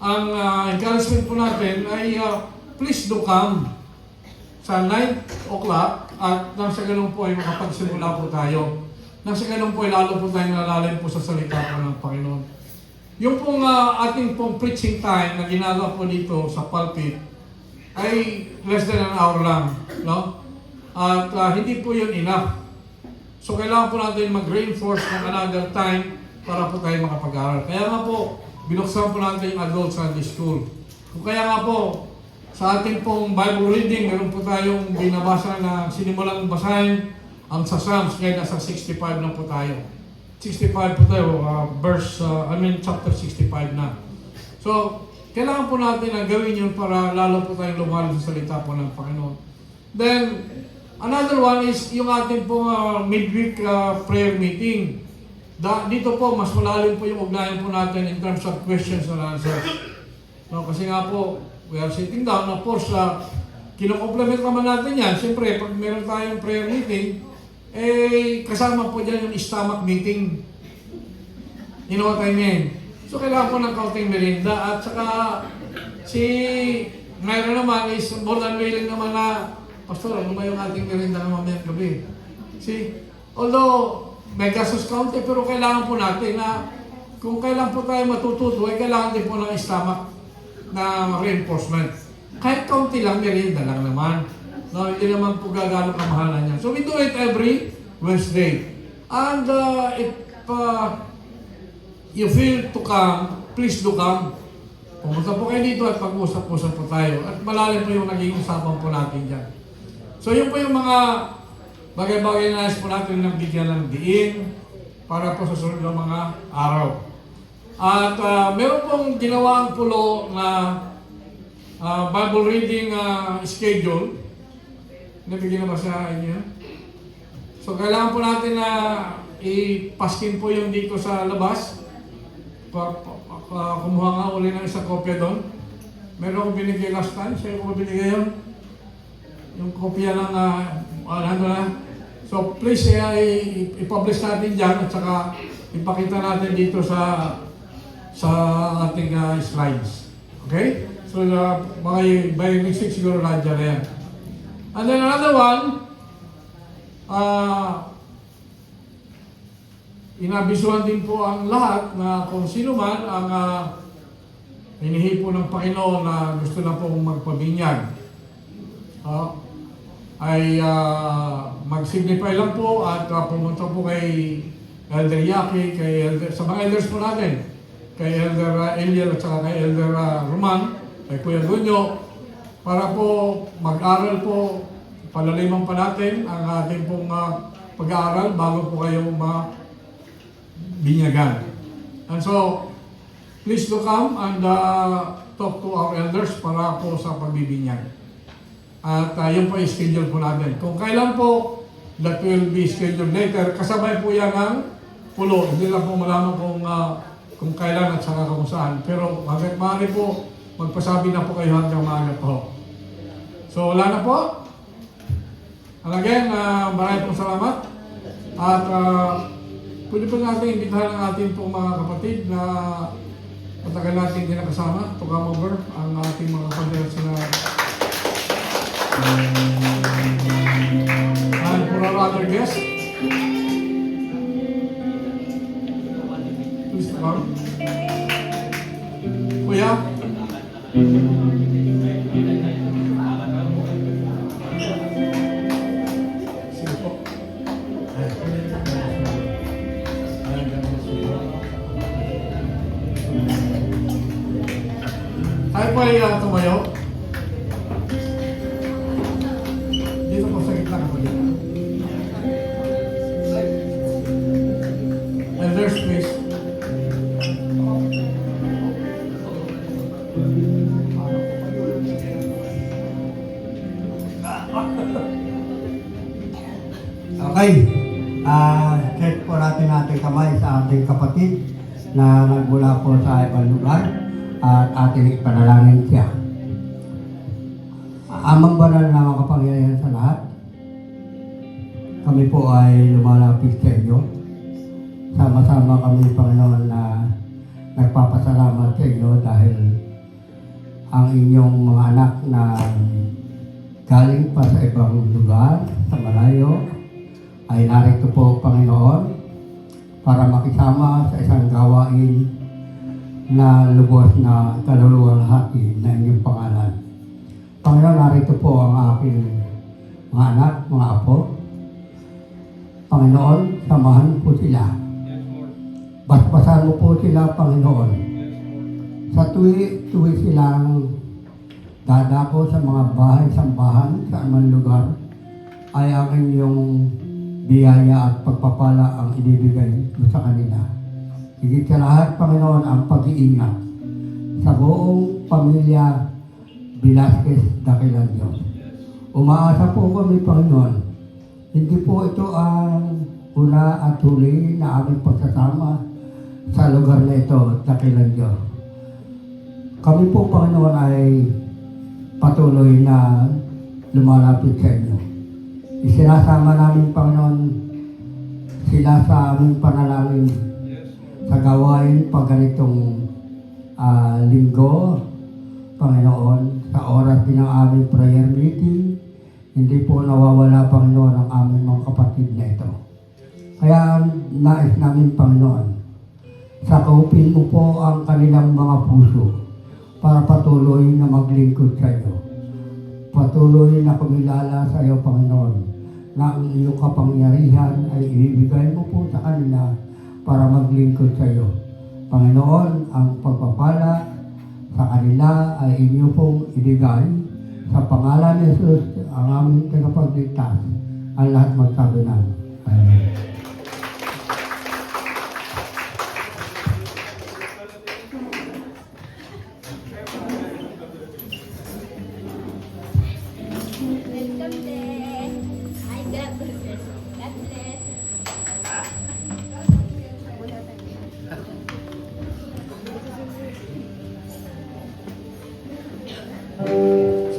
Ang encouragement po natin ay please do come sa 9 o'clock at nang sa ganun po ay makapagsimula po tayo. Nang sa ganun po ay lalo po tayong nalalim po sa salita po ng Panginoon. Yung pong ating pong preaching time na ginagawa po dito sa pulpit ay less than an hour lang. No? At hindi po yun enough. So kailangan po natin mag-reinforce ng another time para po tayo makapag-aral. Kaya nga po, binuksan po natin yung adult Sunday school. Kung kaya nga po, sa ating pong Bible reading, meron po tayong binabasa na sinimulang basahin ang sa Psalms, kaya nasa 65 na po tayo. 65 po tayo, chapter 65 na. So, kailangan po natin na gawin yun para lalo po tayong lumalim sa salita po ng Panginoon. Then, another one is yung ating pong midweek prayer meeting. Dito po, mas malalim po yung ugnayan po natin in terms of questions and answers. No, kasi nga po, we are sitting down. Of course, kinocomplement naman natin yan. Siyempre, pag meron tayong prayer meeting, kasama po dyan yung stomach meeting. You know what I mean? So, kailangan po ng kaunting merienda. At saka, mayroon naman is more than willing naman na, Pastor, ano ba yung ating merienda na mamayang gabi? Although, may gastos kaunti, pero kailangan po natin na kung kailan po tayo matututo, ay kailangan din po ng stomach na reinforcement. Kahit kaunti lang, merienda lang naman. No, hindi naman po gagano kamahalan niya. So we do it every Wednesday. And if you feel to come, please do come. Pumunta po kayo dito at pag-usap-usap po tayo. At malalim po yung naging usapan po natin dyan. So yun po yung mga bagay-bagay na nais po natin ng bigyan ng diin para po sa sunod ng mga araw. At meron pong ginawa ang pulo na Bible reading schedule. Nabigyan na ba sa inyo? So kailangan po natin na ipaskin po yung dito sa labas. Kumuha nga uli ng isang kopya doon. Meron akong binigay last time. Sa'yo ko ba binigay yun? Yung kopya ng ano na. So please i-publish natin dyan at saka ipakita natin dito sa ating slides. Okay? So mga by next week siguro nandiyan na yan. And then another one, inabisuhan din po ang lahat na kung sino man ang hinihipo ng Panginoon na gusto na pong magpabinyag. Ay mag-signify lang po at pumunta po kay Elder Yaki, sa mga elders po natin, kay Elder Eliel at saka kay Elder Roman, kay Kuya Dunyo, para po mag-aral po, palaliman pa natin ang ating pong pag-aaral bago po kayo binyagan. And so, please do come and talk to our elders para po sa pagbibinyag. At yun po yung schedule po natin. Kung kailan po, that will be scheduled later. Kasabay po yan ang pulo. Hindi lang po malaman kung kung kailan at saka kung saan. Pero hanggat maaari po, magpasabi na po kayo hanggang maaga po. So wala na po. And again, maraming pong salamat. At pwede po natin imbitahan ang ating pong mga kapatid na matagal natin din nakasama to come over ang ating mga kapatid sila. And for our other guests, please come. Kuya. Sige po. Tayo po ay tumayo. Dito po sa gitna po dito. And there's space. Okay. Check po natin ating kamay sa ating kapatid na nagmula po sa ibang lugar at ating ipanalangin siya. Amang banal na makapangyarihan sa lahat, kami po ay lumalapit sa inyo. Sama-sama kami, Panginoon, na nagpapasalamat sa inyo dahil ang inyong mga anak na galing pa sa ibang lugar, sa malayo, ay narito po, Panginoon, para makisama sa isang gawain na lubos na kaluluwang hati na inyong pangalan. Panginoon, narito po ang aking mga anak, mga apo. Panginoon, samahan po sila. Basbasan mo po sila, Panginoon. Sa tuwi silang dadako sa mga bahay-sambahan sa anumang lugar, ay ang inyong biyaya at pagpapala ang ibibigay mo sa kanila. Higit sa lahat, Panginoon, ang pag-iingat sa buong pamilya Velasquez Dakilan Diyos. Umaasa po kami, Panginoon, hindi po ito ang una at huli na aming pagsasama sa lugar na ito, Dakilan Diyos. Kami po, Panginoon, ay patuloy na lumalapit sa inyo. Isinasama namin, Panginoon, sila sa aming panalangin sa gawain pag ganitong linggo, Panginoon, sa oras din ng aming prayer meeting, hindi po nawawala, Panginoon, ang aming mga kapatid na ito. Kaya nais namin, Panginoon, sakupin mo po ang kanilang mga puso para patuloy na maglingkod sa iyo. Patuloy na kumilala sa iyo, Panginoon, na ang iyong kapangyarihan ay ibibigay mo po sa kanila para maglingkod sa iyo. Panginoon, ang pagpapala sa kanila ay inyo pong ibigay. Sa pangalan ni Jesus, ang aming tagapagligtas, ang lahat magsabi ng Amen. Welcome there. Hi, God bless. God bless.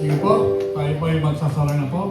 Sige po, tayo po ay magsasara na po.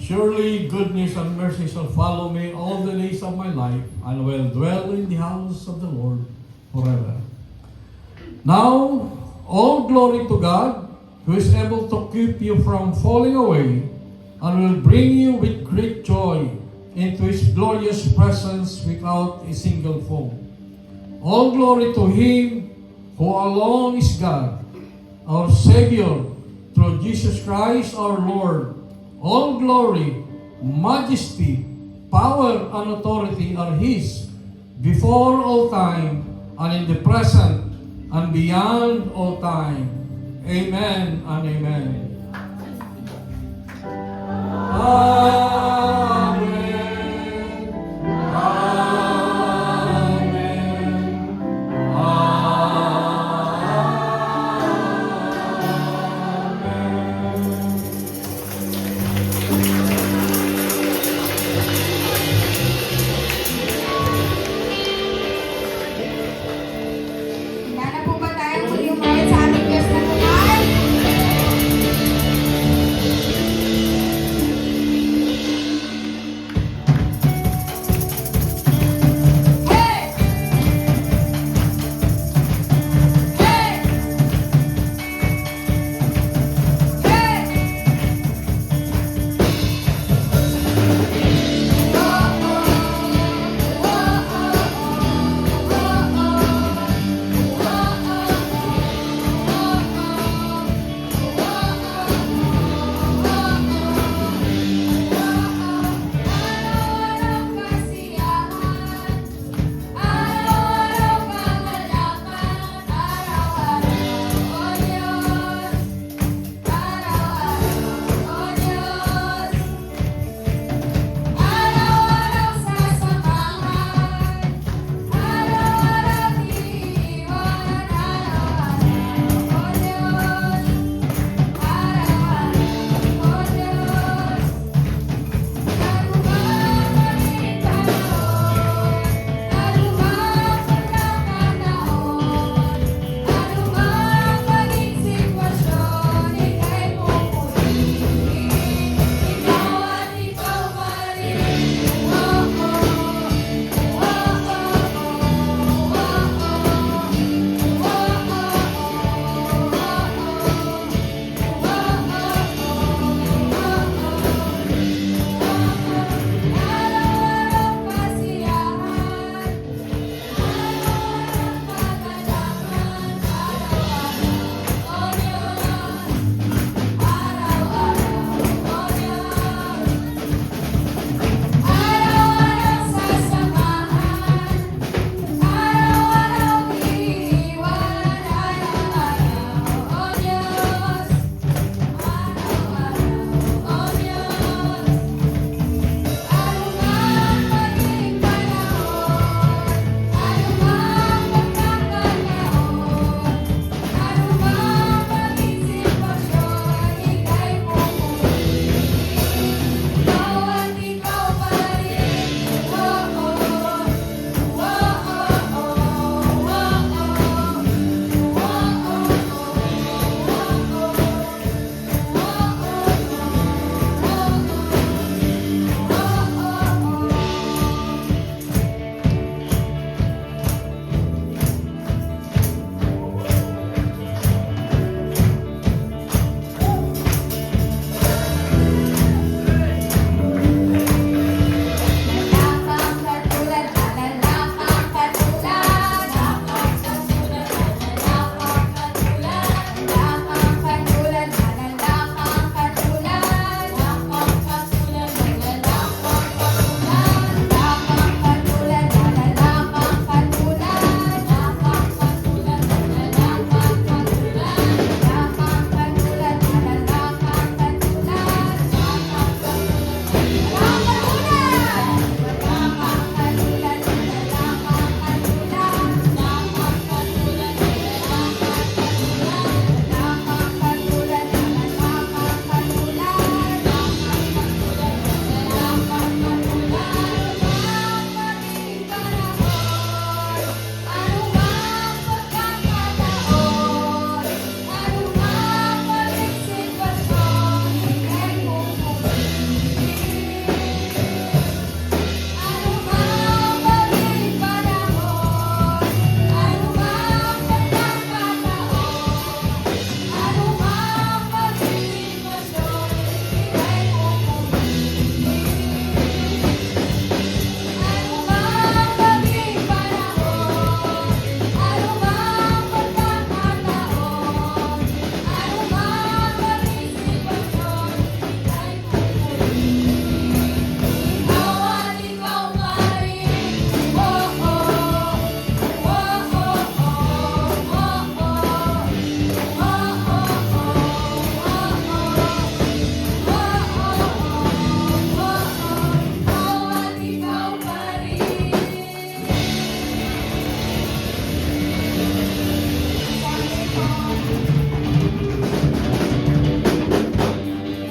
Surely goodness and mercy shall follow me all the days of my life, and will dwell in the house of the Lord forever. Now, all glory to God, who is able to keep you from falling away and will bring you with great joy into His glorious presence without a single fault. All glory to Him who alone is God, our Savior, through Jesus Christ our Lord. All glory, majesty, power, and authority are His before all time and in the present and beyond all time. Amen and amen.